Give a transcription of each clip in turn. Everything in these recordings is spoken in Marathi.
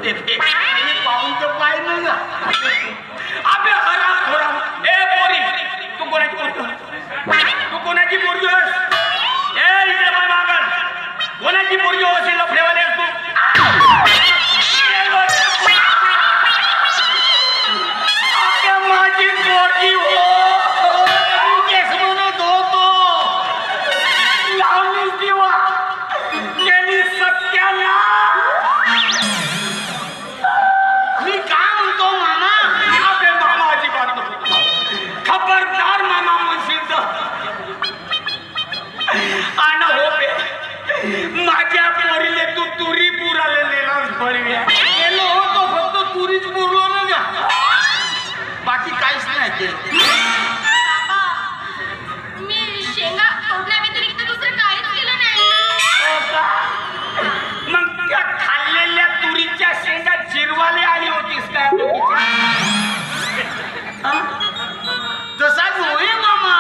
येते पाहून तर पाहिलं ना अबे हरा थोडा ए पोरी तू कोणाची पोरगी आहेस ए इकडे बाय मागं कोणाची पोरगी होशील लफडेवाले तू माझी पोरगी हो केस म्हणत होतो लावलीस दिवा गेली सत्याला मी काय म्हणतो मामा आपले मामा अजिबात नको खबरदार मामा म्हणशील तर आणि हो बे माझ्या पोरीले तू तुरी पुराले नेलास बळव्या गेलो होतो फक्त तुरीच पुरलो ना का बाकी काहीच नाही केलं मी शेंगा तोडल्या व्यतिरिक्त दुसरं काहीच केलं नाही मग त्या खाल्लेल्या तुरीच्या शेंगा चिरवाले आली होतीस काय तसाच होय मामा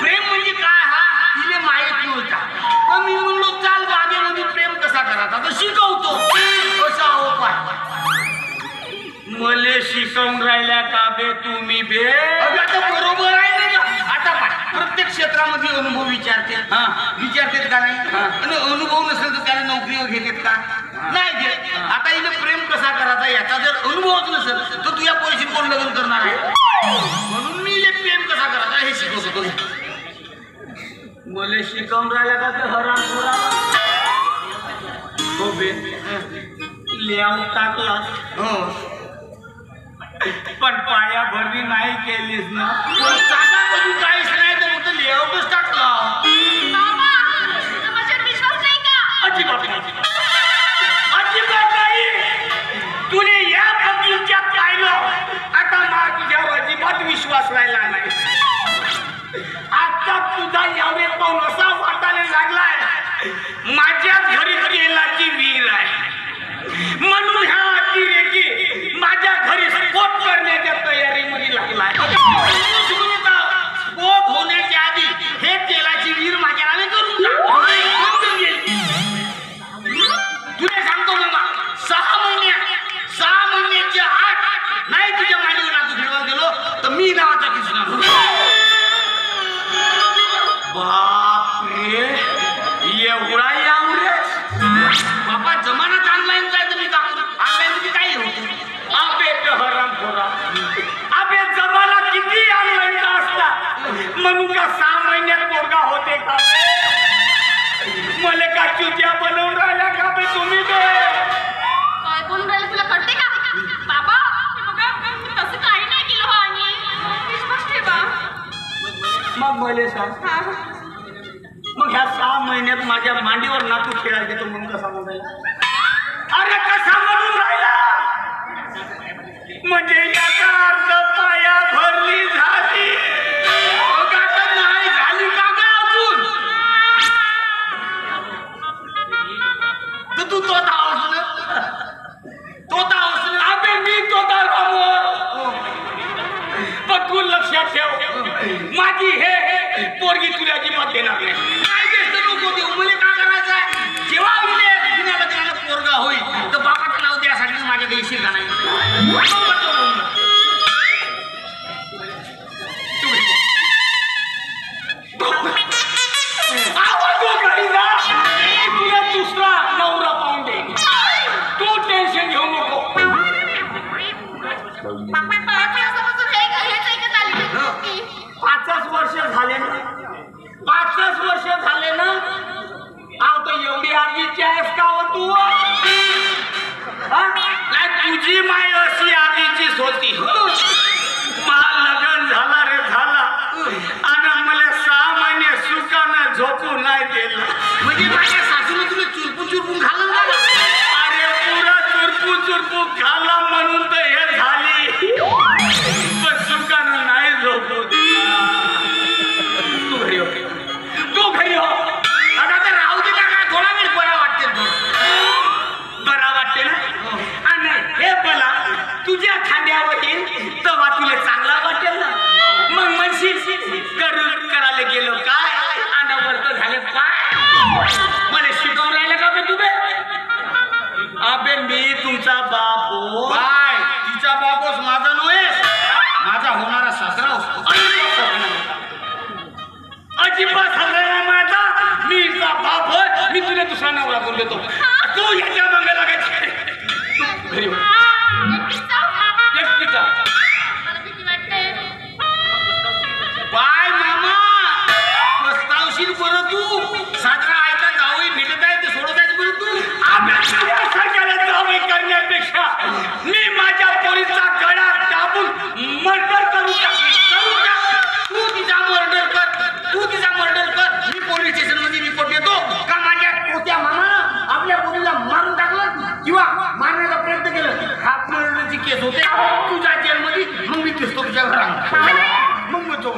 प्रेम म्हणजे काय हा तिने माहित नव्हता मग मी म्हणलो चाल बागेमध्ये प्रेम कसा करायचा तर शिकवतो कसा हो पाय मले शिकवून राहिल्या का बे तुम्ही बे आता बरोबर आहे ना आता पाय प्रत्येक क्षेत्रामध्ये अनुभव विचारते विचारतात का नाही आणि अनुभव नसेल तर त्याला नोकरीवर घेतात का नाही घेत आता इथे प्रेम कसा करायचा याचा जर अनुभवच नसेल तर तुझ्या पैसे कोण लग्न करणार आहे म्हणून मी इथे प्रेम कसा करायचा हे शिकवतो मले शिकवून राहिल्या का ते हराम हो बे लिहावून टाकला हो पण पाया भरणी नाही केलीस ना चाका कधी काहीच नाही तर फक्त लेआउटच टाकला विश्वास नाही का अजिबात नाही तुने या बगीच्यात पाहिलं आता तुझ्यावर अजिबात विश्वास राहिला नाही आता तुझा यावे पाहून असा वाटायला लागलाय माझ्या घरी तेलाची विहीर आहे म्हणून ह्या अतिरेकी माझ्या घरी स्फोट करण्याच्या तयारीमध्ये लागलाय स्फोट होण्याच्या आधी हे तेलाची विहीर माझ्या नावे करून तुला सांगतो मामा 6 महिन्याच्या आत नाही तुझ्या मांडीवर नातू फिरवा गेलो तर मी नावाचा कृष्णा बापरे एवढा यावरेच बापा जमाना ऑनलाईन जाय तुम्ही का ऑनलाईन मध्ये काय होतं आपे हराम खोरा आपे जमाना किती ऑनलाईनचा असता म्हणून का 6 महिन्यात पोरगा होते का मला का चुत्या बनवून राहिल्या का बे तुम्ही बे काय बोलून राहिले तुला कळते का बाबा तसं काही नाही केलं आणि विश्वास ठेवा मग मले सांग मग ह्या 6 महिन्यात माझ्या मांडीवर नातू खेळायला देतो म्हणून कसा म्हणायला अरे कसा म्हणून राहिला म्हणजे याचा अर्थ पाया भरली झाली नाही झाली का काय अजून तर तू तोता हसलं अबे मी तोता रामो पण तू लक्षात ठेव माझी हे पोरगी तुला अजिबात देणार नाही मला काय करायचं आहे जेव्हा पोरगा होईल तर बाबाचं नाव द्यासाठी माझ्या देशी का नाही तुला दुसरा नवरा पाहून दे तू टेन्शन घेऊ नको 5 वर्ष झाले ना 5 वर्ष झाले ना आता एवढी आगीची आहेस का हो तू काय तुझी माय अशी आगीचीच होती मला लग्न झाला रे झाला आणि मला 6 महिने सुखानं झोपू नाही दिलं म्हणजे माझ्या सासूने तुला चुरपून खाल्लं ना अरे पुरा चुरपू खाल्ला म्हणून तर हे झाली पण सुखानं नाही झोपू तू घरी हो आता तर राहू दे का थोडा वेळ बरा वाटते ना आणि हे मला तुझे लावून देतो तू याच्या मागे लागायची घरी एकटीचा मला भीती वाटते. बाय मामा प्रस्तावशील बरं तू साजरा ऐका जावई भेटत आहे ते सोडत आहे बरं तू आपल्या जावई करण्यापेक्षा मी माझ्या पोरीचा गळा दाबून मर्डर करू तू तिचा मर्डर कर मी पोलीस स्टेशन मध्ये रिपोर्ट देतो का माझ्या पोत्या मामानं आपल्या पोरीला मारून टाकलं किंवा मारण्याचा प्रयत्न केलं हा मर्डरची केस होते तुझ्या जेलमध्ये मग मी दिसतो तुझ्या घरात मग मी तो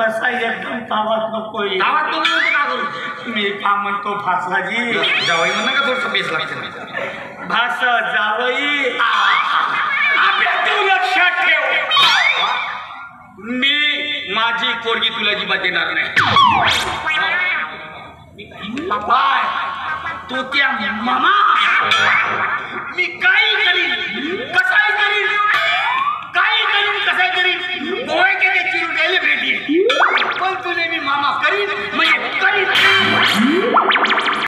असा एकदम तावात नको तावात तो का करू मी का म्हणतो फासलाजी जावई म्हणा का थोडस बेस लागते भास जावई आपल्या तू लक्षात ठेव मी माझी पोरगी तुला अजिबात देणार नाही बाय तू त्या मामा मी काही करीन कसाही करीन गोव्याच्या ते चिरून द्यायला भेटी पण तुले मी मामा करीन म्हणजे करीन